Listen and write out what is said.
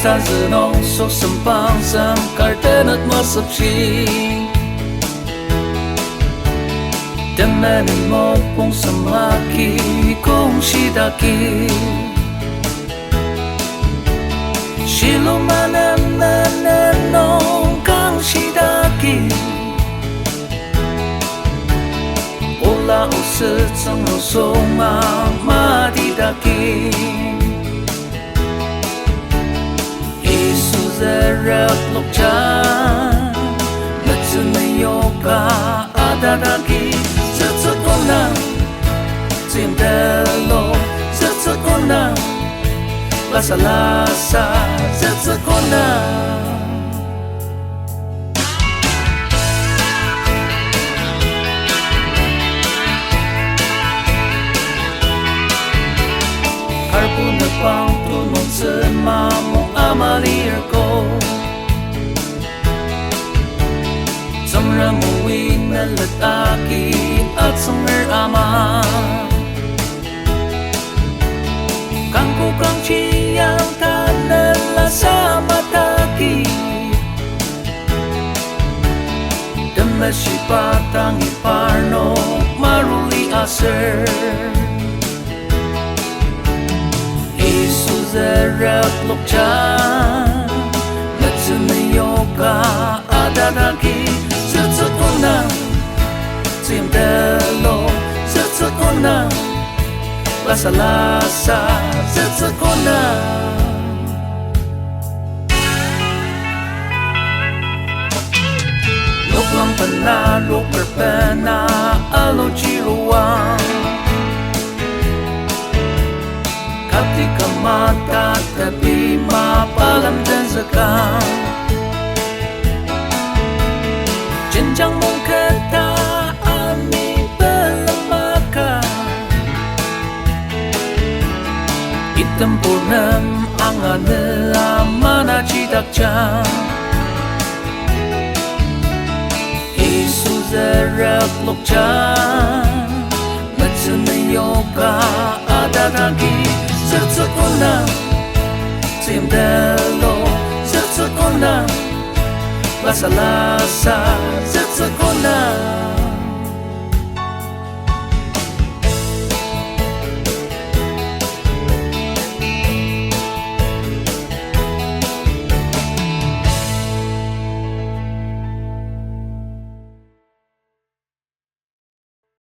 sa zenong so sempang sam kartenat masapsi Demanin mo pong samaki kung shidaki Shilumanan na nanong kang shidaki Ola o setsang no soma madidaki Zerap lokchan Natsunayoka adadaki Zetsukona Zimdelo Zetsukona Lasa-lasa Zetsukona Karpuna pang tulong semamong amalir ko Zamramuin na lataki at sanger ama Kangko kang chiyang kanala sa mataki Damashi patang iparno maruli aser Zerap lokchan Natsunayoka adadaki Zetsukona Zimdelo Zetsukona Lasa-lasa Zetsukona Loklang panalo perpena alo jiruang Ketika mata tapi mapalam dan sekam Jenjang mong kata ami pelemaka Item purnam angane amana cidakcang Isu zerap lokcang Natsunayoka adadaki Zetsukona Zimdelo Zetsukona Lasa-lasa Zetsukona